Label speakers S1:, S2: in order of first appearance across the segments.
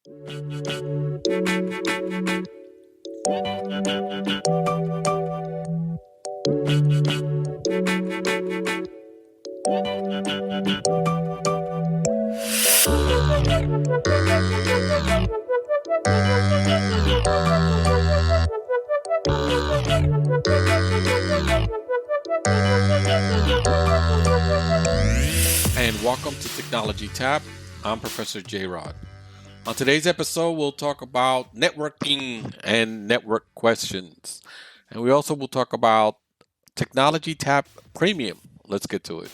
S1: And welcome to Technology Tap. I'm Professor J-Rod. On today's episode, we'll talk about networking and network questions. And we also will talk about Technology Tap Premium. Let's get to it.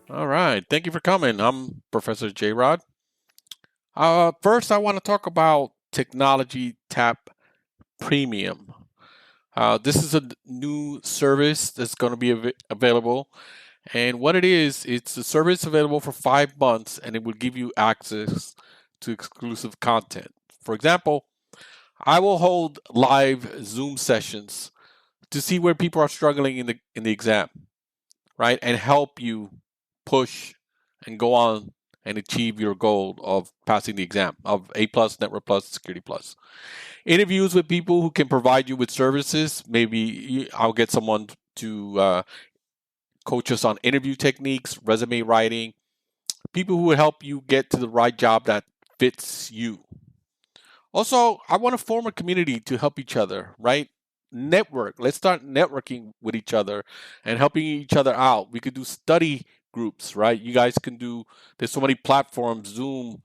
S1: All right. Thank you for coming. I'm Professor J-Rod. First, I want to talk about Technology Tap Premium. This is a new service that's going to be available. And what it is, it's a service available for 5 months, and it will give you access to exclusive content. For example, I will hold live Zoom sessions to see where people are struggling in the exam, right? And help you push and go on and achieve your goal of passing the exam of A+, Network Plus, Security Plus. Interviews with people who can provide you with services. Maybe I'll get someone to coach us on interview techniques, resume writing, people who will help you get to the right job that fits you. Also, I want to form a community to help each other, right? Network. Let's start networking with each other and helping each other out. We could do study groups, right? You guys can do, there's so many platforms, Zoom,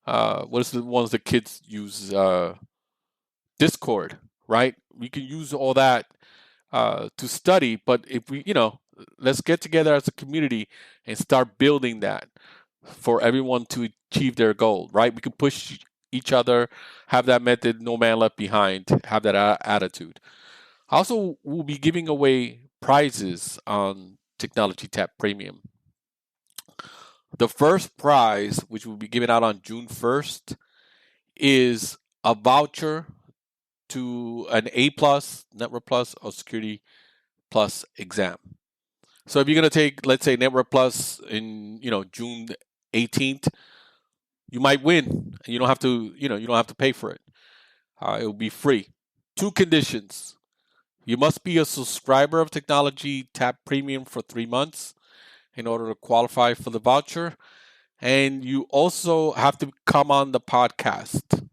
S1: what is the ones that kids use? Discord, right? We can use all that to study, but if we, let's get together as a community and start building that for everyone to achieve their goal, right? We can push each other, have that method, no man left behind, have that attitude. Also, we'll be giving away prizes on Technology Tap Premium. The first prize, which will be given out on June 1st, is a voucher to an A+, Network Plus, or Security Plus exam. So if you're going to take, let's say, Network Plus in, June 18th, you might win, and you don't have to pay for it. It will be free. 2 conditions. You must be a subscriber of Technology Tap Premium for 3 months in order to qualify for the voucher. And you also have to come on the podcast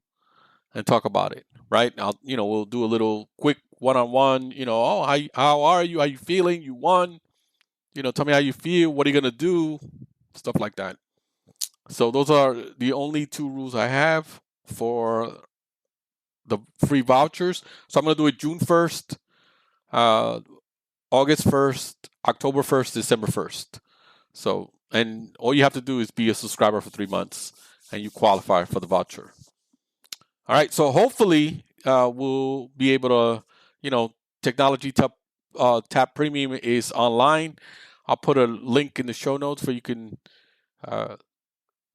S1: and talk about it, right? We'll do a little quick one-on-one, how are you? How you feeling? You won. Tell me how you feel. What are you going to do? Stuff like that. So those are the only 2 rules I have for the free vouchers. So I'm going to do it June 1st, August 1st, October 1st, December 1st. So, and all you have to do is be a subscriber for 3 months and you qualify for the voucher. All right. So hopefully we'll be able to, Technology Tap Premium is online. I'll put a link in the show notes where you can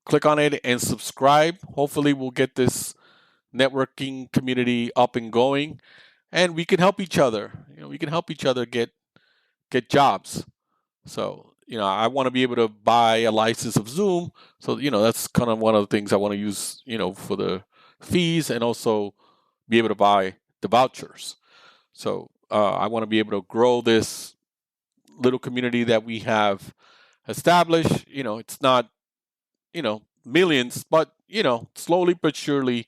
S1: click on it and subscribe. Hopefully we'll get this networking community up and going, and we can help each other. We can help each other get jobs. So, I want to be able to buy a license of Zoom. So, that's kind of one of the things I want to use, for the fees, and also be able to buy the vouchers. So, I want to be able to grow this little community that we have established. It's not, millions, but, slowly but surely,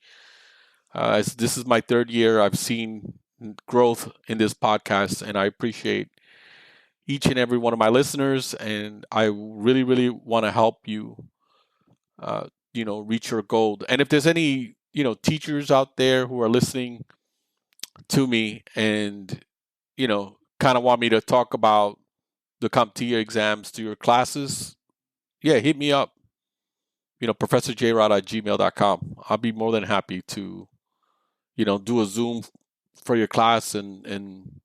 S1: as this is my 3rd year, I've seen growth in this podcast, and I appreciate each and every one of my listeners, and I really, really want to help you, reach your goal. And if there's any, teachers out there who are listening to me and, kind of want me to talk about the CompTIA exams to your classes, hit me up. ProfessorJrod@gmail.com. I'll be more than happy to, do a Zoom for your class and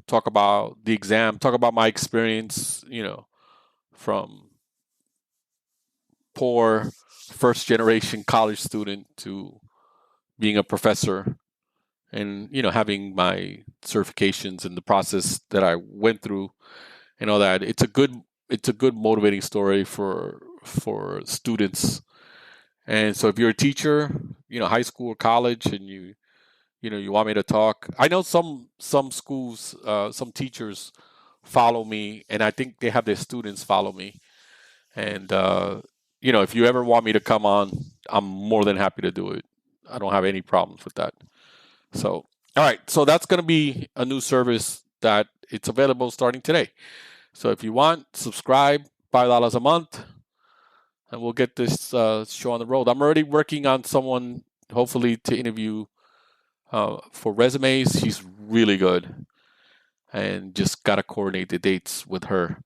S1: talk about the exam, talk about my experience, from poor first generation college student to being a professor and, having my certifications and the process that I went through and all that. It's a good motivating story for students. And so if you're a teacher, high school or college, and you want me to talk, I know some schools, some teachers follow me, and I think they have their students follow me. And if you ever want me to come on, I'm more than happy to do it. I don't have any problems with that. So, all right. So that's going to be a new service that it's available starting today. So if you want, subscribe, $5 a month, and we'll get this show on the road. I'm already working on someone, hopefully, to interview for resumes. She's really good, and just got to coordinate the dates with her.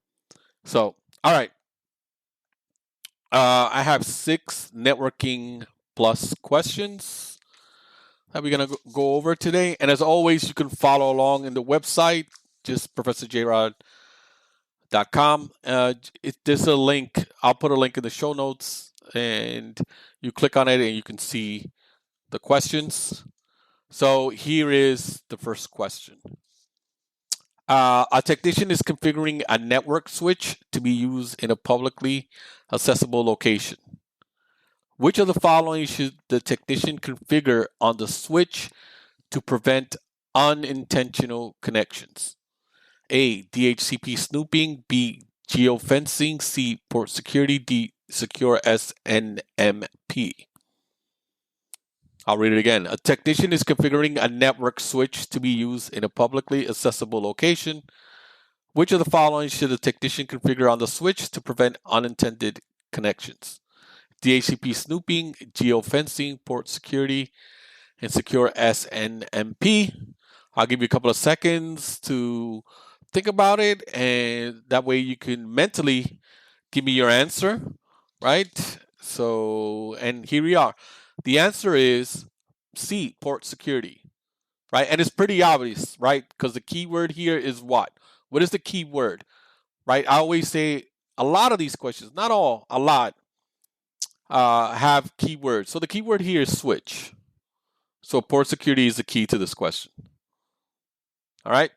S1: So, all right. I have 6 networking plus questions that we're going to go over today. And as always, you can follow along in the website, just professorjrod.com. There's a link. I'll put a link in the show notes, and you click on it and you can see the questions. So here is the first question. A technician is configuring a network switch to be used in a publicly accessible location. Which of the following should the technician configure on the switch to prevent unintentional connections? A. DHCP snooping. B. Geofencing. C. Port security. D. Secure SNMP. I'll read it again. A technician is configuring a network switch to be used in a publicly accessible location. Which of the following should the technician configure on the switch to prevent unintended connections? DHCP snooping, geofencing, port security, and secure SNMP. I'll give you a couple of seconds to think about it, and that way you can mentally give me your answer, right? So, and here we are. The answer is C, port security, right? And it's pretty obvious, right? Because the key word here is what? What is the key word, right? I always say a lot of these questions, not all, a lot, have keywords. So the keyword here is switch. So port security is the key to this question. All right,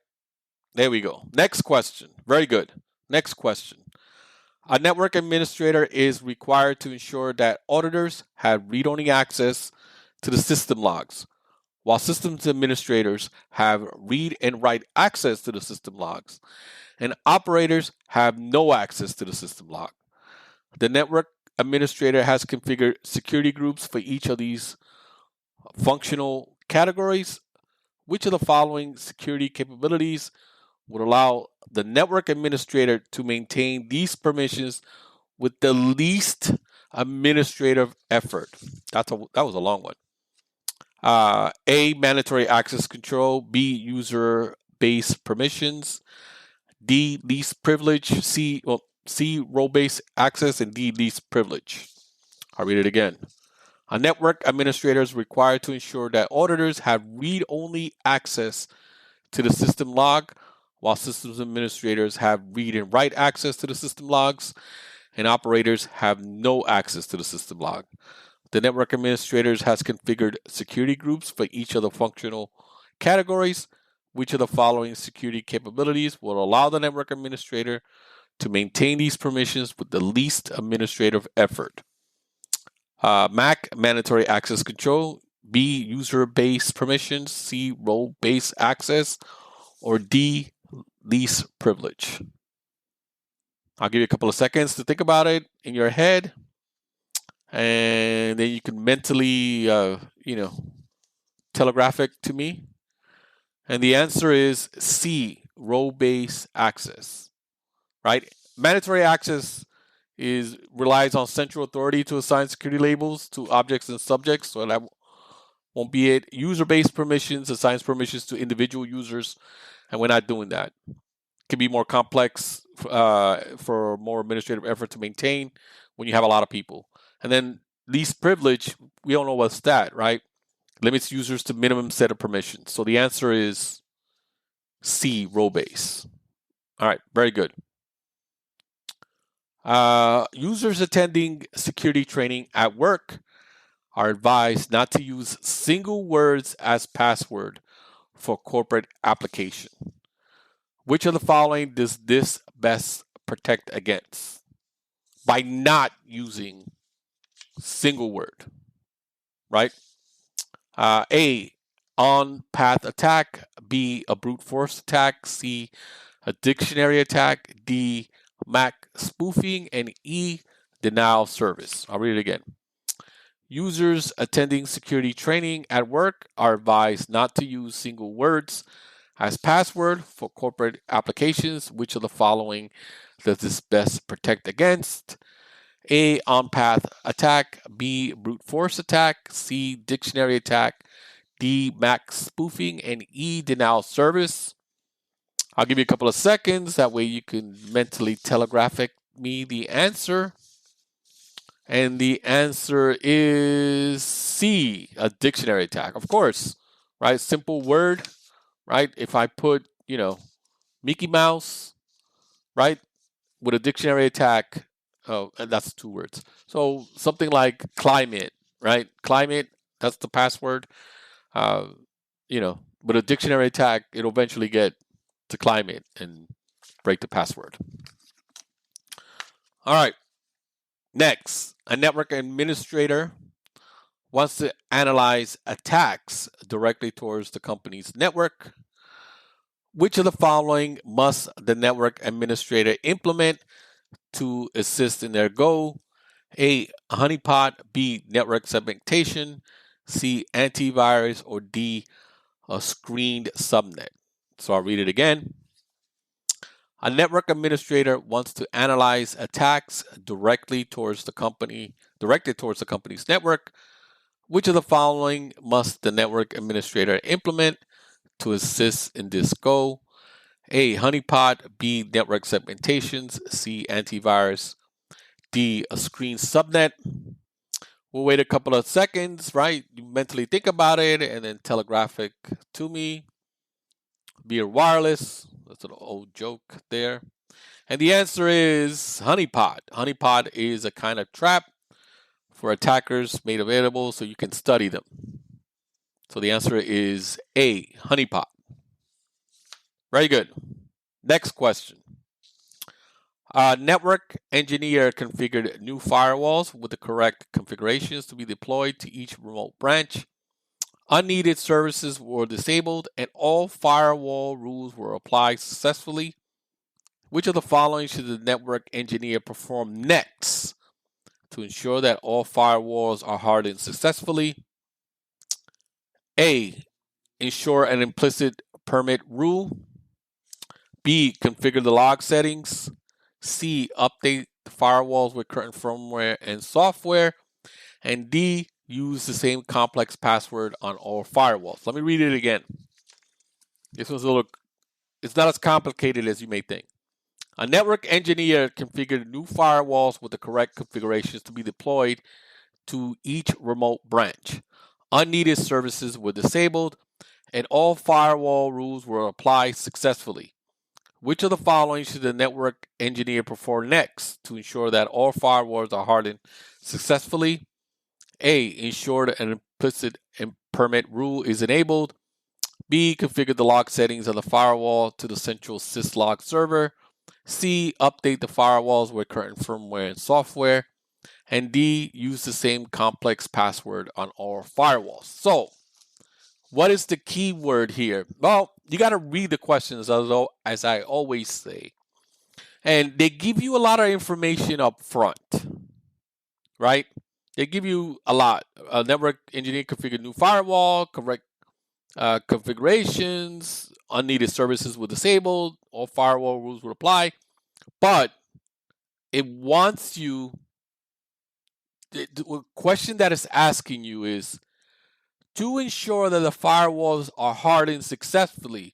S1: there we go. Next question. Very good. Next question. A network administrator is required to ensure that auditors have read-only access to the system logs, while systems administrators have read and write access to the system logs, and operators have no access to the system log. The network administrator has configured security groups for each of these functional categories. Which of the following security capabilities would allow the network administrator to maintain these permissions with the least administrative effort? That was a long one. A, mandatory access control. B, user-based permissions. D, least privilege. C, role-based access. And D, least privilege. I'll read it again. A network administrator is required to ensure that auditors have read-only access to the system log, while systems administrators have read and write access to the system logs, and operators have no access to the system log. The network administrators has configured security groups for each of the functional categories. Which of the following security capabilities will allow the network administrator to maintain these permissions with the least administrative effort? MAC, mandatory access control. B, user-based permissions. C, role-based access. Or D, least privilege. I'll give you a couple of seconds to think about it in your head, and then you can mentally, telegraph it to me. And the answer is C, role-based access, right? Mandatory access relies on central authority to assign security labels to objects and subjects, so that won't be it. User-based permissions assigns permissions to individual users, and we're not doing that. It can be more complex for more administrative effort to maintain when you have a lot of people. And then least privilege, we don't know what's that, right? Limits users to minimum set of permissions. So the answer is C, role-based. All right, very good. Users attending security training at work are advised not to use single words as password for corporate application. Which of the following does this best protect against? By not using single word, right? A, on path attack. B, a brute force attack. C, a dictionary attack. D, Mac spoofing. And E, denial of service. I'll read it again. Users attending security training at work are advised not to use single words as password for corporate applications. Which of the following does this best protect against? A, on path attack. B, brute force attack. C, dictionary attack. D, Mac spoofing. And E, denial of service. I'll give you a couple of seconds. That way you can mentally telegraph me the answer. And the answer is C, a dictionary attack. Of course, right? Simple word, right? If I put, Mickey Mouse, right, with a dictionary attack, oh, and that's 2 words. So something like climate, right? Climate, that's the password. With a dictionary attack, it'll eventually get to climate and break the password. All right. Next, a network administrator wants to analyze attacks directly towards the company's network. Which of the following must the network administrator implement to assist in their goal? A, honeypot. B, network segmentation. C, antivirus. Or D, a screened subnet. So I'll read it again. A network administrator wants to analyze attacks directed towards the company's network. Which of the following must the network administrator implement to assist in this goal? A, honeypot. B, network segmentations. C, antivirus. D, a screen subnet. We'll wait a couple of seconds, right? You mentally think about it and then telegraph it to me via wireless. That's an old joke there. And the answer is honeypot. Honeypot is a kind of trap for attackers made available so you can study them. So the answer is A, honeypot. Very good. Next question. A network engineer configured new firewalls with the correct configurations to be deployed to each remote branch. Unneeded services were disabled and all firewall rules were applied successfully. Which of the following should the network engineer perform next to ensure that all firewalls are hardened successfully? A, ensure an implicit permit rule. B, configure the log settings. C, update the firewalls with current firmware and software. And D, use the same complex password on all firewalls. Let me read it again. This one's it's not as complicated as you may think. A network engineer configured new firewalls with the correct configurations to be deployed to each remote branch. Unneeded services were disabled, and all firewall rules were applied successfully. Which of the following should the network engineer perform next to ensure that all firewalls are hardened successfully? A, ensure that an implicit permit rule is enabled. B, configure the log settings of the firewall to the central syslog server. C, update the firewalls with current firmware and software. And D, use the same complex password on all firewalls. So, what is the key word here? Well, you got to read the questions as I always say. And they give you a lot of information up front, right? They give you a lot. A network engineer configured new firewall, correct configurations, unneeded services were disabled, all firewall rules would apply. But it wants you, the question that it's asking you is, to ensure that the firewalls are hardened successfully,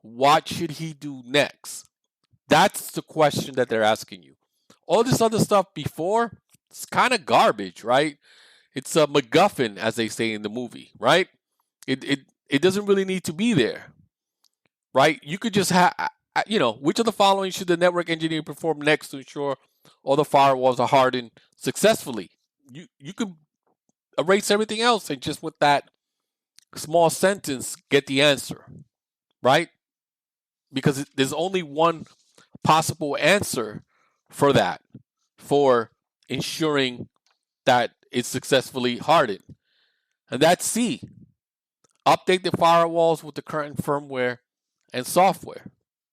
S1: what should he do next? That's the question that they're asking you. All this other stuff before, it's kind of garbage, right? It's a MacGuffin, as they say in the movie, right? It doesn't really need to be there, right? You could just have, which of the following should the network engineer perform next to ensure all the firewalls are hardened successfully. You could erase everything else and just with that small sentence get the answer, right? Because there's only one possible answer for that, for ensuring that it's successfully hardened. And that's C. Update the firewalls with the current firmware and software.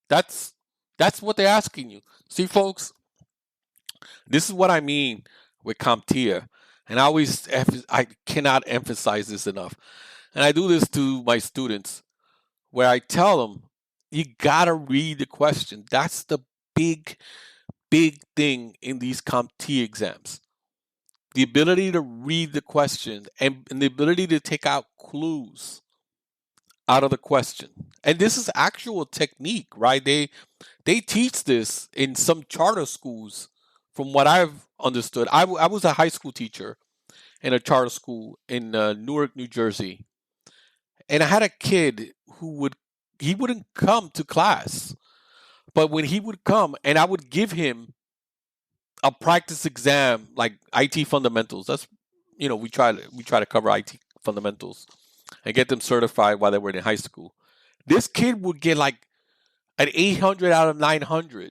S1: That's what they're asking you. See, folks, this is what I mean with CompTIA, and I cannot emphasize this enough. And I do this to my students, where I tell them, you gotta read the question. That's the big, big thing in these CompTIA exams. The ability to read the question and the ability to take out clues out of the question. And this is actual technique, right? They teach this in some charter schools, from what I've understood. I was a high school teacher in a charter school in Newark, New Jersey, and I had a kid he wouldn't come to class, but when he would come, and I would give him a practice exam like IT fundamentals. That's we try to cover IT fundamentals and get them certified while they were in high school. This kid would get like an 800 out of 900,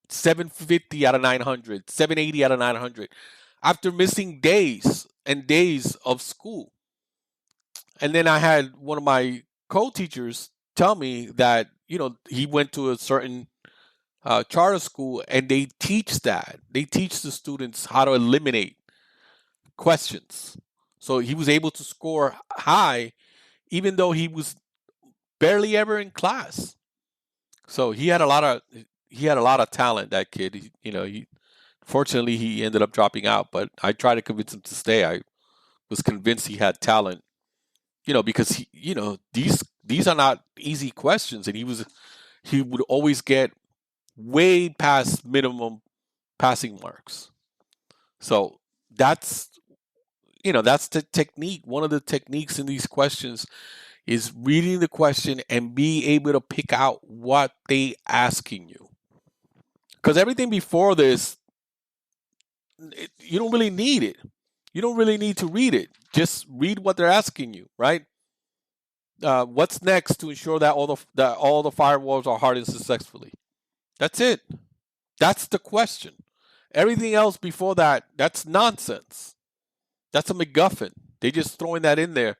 S1: 750 out of 900, 780 out of 900 after missing days and days of school. And then I had one of my co-teachers tell me that, he went to a certain charter school and they teach that. They teach the students how to eliminate questions. So he was able to score high even though he was barely ever in class. So he had a lot of talent, that kid. Fortunately he ended up dropping out, but I tried to convince him to stay. I was convinced he had talent, because these are not easy questions, and he would always get way past minimum passing marks. So that's the technique. One of the techniques in these questions is reading the question and be able to pick out what they asking you. Because everything before this, you don't really need it. You don't really need to read it. Just read what they're asking you, right? What's next to ensure that all the firewalls are hardened successfully? That's it. That's the question. Everything else before that, that's nonsense. That's a MacGuffin. They just throwing that in there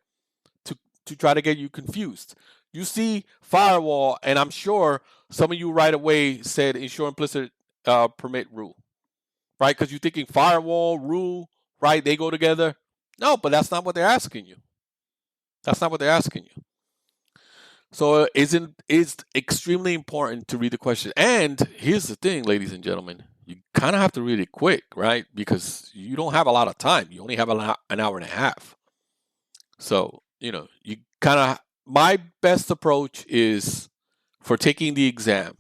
S1: to try to get you confused. You see firewall, and I'm sure some of you right away said ensure implicit permit rule, right? Because you're thinking firewall, rule, right? They go together. No, but that's not what they're asking you. That's not what they're asking you. So it's extremely important to read the question. And here's the thing, ladies and gentlemen, you kind of have to read it quick, right? Because you don't have a lot of time. You only have an hour and a half. So, you kind of, my best approach is for taking the exam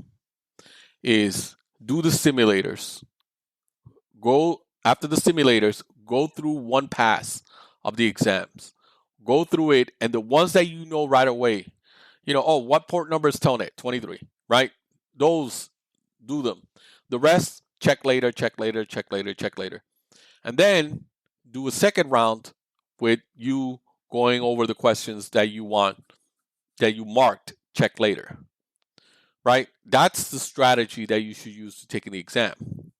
S1: is do the simulators. Go after the simulators, go through one pass of the exams. Go through it, and the ones that you know right away, what port number is Telnet? 23, right? Those, do them. The rest, check later, check later, check later, check later. And then do a second round with you going over the questions that you marked, check later, right? That's the strategy that you should use to taking the exam.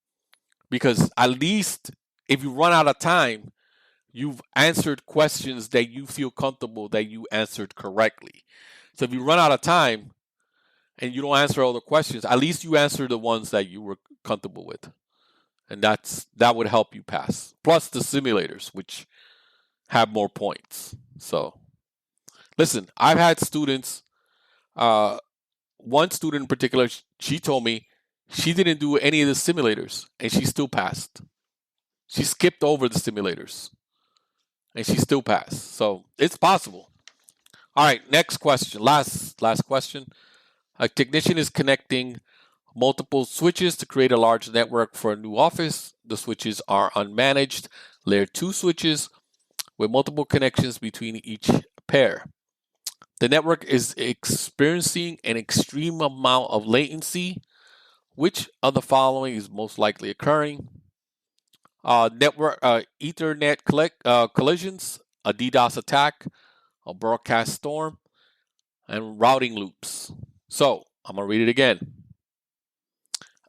S1: Because at least if you run out of time, you've answered questions that you feel comfortable that you answered correctly. So if you run out of time and you don't answer all the questions, at least you answer the ones that you were comfortable with. And that would help you pass. Plus the simulators, which have more points. So listen, I've had students, one student in particular, she told me she didn't do any of the simulators and she still passed. She skipped over the simulators and she still passed. So it's possible. All right, next question. Last question. A technician is connecting multiple switches to create a large network for a new office. The switches are unmanaged layer 2 switches with multiple connections between each pair. The network is experiencing an extreme amount of latency. Which of the following is most likely occurring? Network Ethernet collisions, a DDoS attack, a broadcast storm, and routing loops. So I'm going to read it again.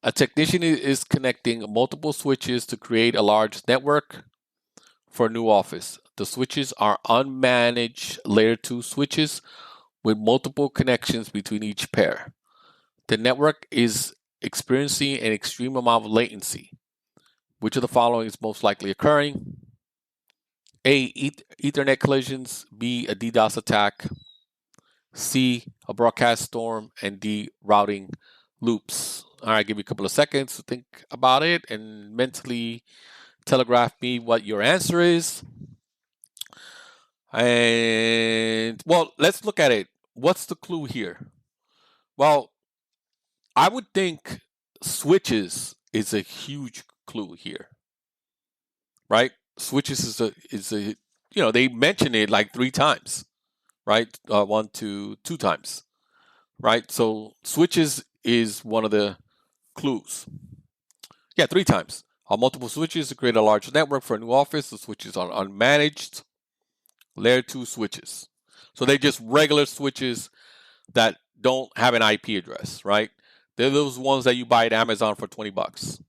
S1: A technician is connecting multiple switches to create a large network for a new office. The switches are unmanaged layer 2 switches with multiple connections between each pair. The network is experiencing an extreme amount of latency. Which of the following is most likely occurring? A. Ethernet collisions. B. A DDoS attack. C. A broadcast storm. And D. Routing loops. All right, give you a couple of seconds to think about it and mentally telegraph me what your answer is. And, well, let's look at it. What's the clue here? Well, I would think switches is a huge clue here, right? Switches is a they mention it like 3 times, right? 1, 2 times, right? So switches is one of the clues. Yeah, 3 times. Multiple switches to create a large network for a new office. The switches are unmanaged layer 2 switches. So they're just regular switches that don't have an IP address, right? They're those ones that you buy at Amazon for $20,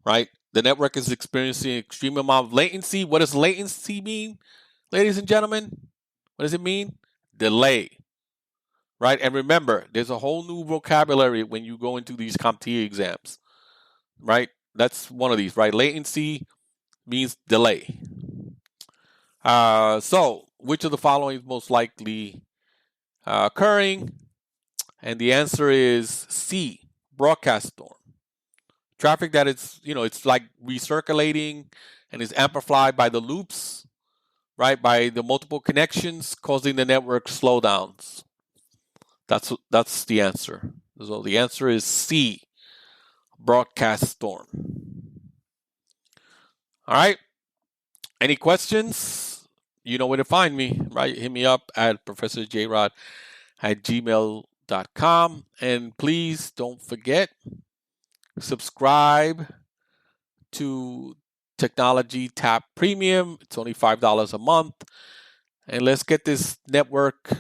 S1: right? The network is experiencing an extreme amount of latency. What does latency mean, ladies and gentlemen? What does it mean? Delay, right? And remember, there's a whole new vocabulary when you go into these CompTIA exams, right? That's one of these, right? Latency means delay. So, which of the following is most likely occurring? And the answer is C, broadcast storm. Traffic that is, it's like recirculating and is amplified by the loops, right? By the multiple connections causing the network slowdowns. That's the answer. So the answer is C, broadcast storm. All right. Any questions? You know where to find me, right? Hit me up at professorjrod@gmail.com. And please don't forget, subscribe to Technology Tap Premium. It's only $5 a month. And let's get this network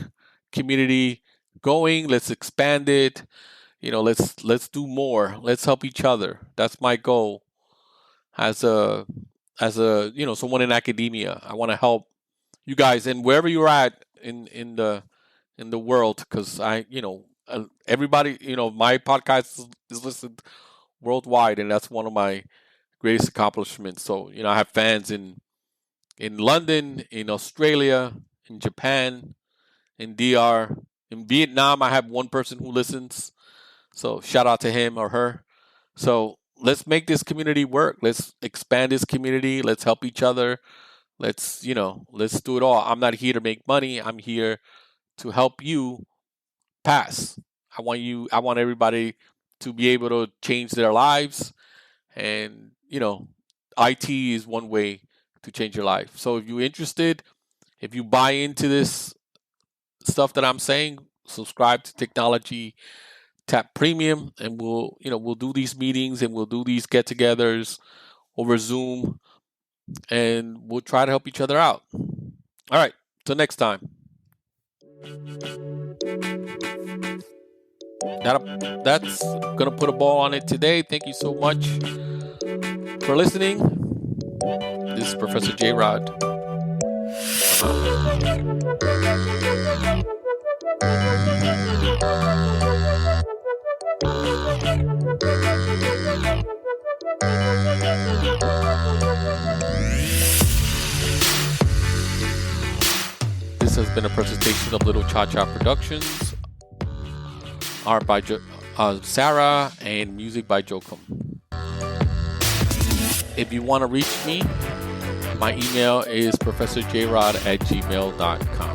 S1: community going. Let's expand it. Let's do more. Let's help each other. That's my goal as a someone in academia. I want to help you guys, and wherever you're at in the world, because everybody, my podcast is listened worldwide, and that's one of my greatest accomplishments. So I have fans in London, in Australia, in Japan, in DR, in Vietnam. I have one person who listens, so shout out to him or her. So let's make this community work. Let's expand this community. Let's help each other. Let's do it all. I'm not here to make money. I'm here to help you pass. I want everybody to be able to change their lives. And, IT is one way to change your life. So if you're interested, if you buy into this stuff that I'm saying, subscribe to Technology Tap Premium, and we'll do these meetings and we'll do these get-togethers over Zoom, and we'll try to help each other out. All right, till next time. That's gonna put a ball on it today. Thank you so much for listening. This is Professor J. Rod. This has been a presentation of Little Cha-Cha Productions. Art by Sarah and music by Jokum. If you want to reach me, my email is professorjrod@gmail.com.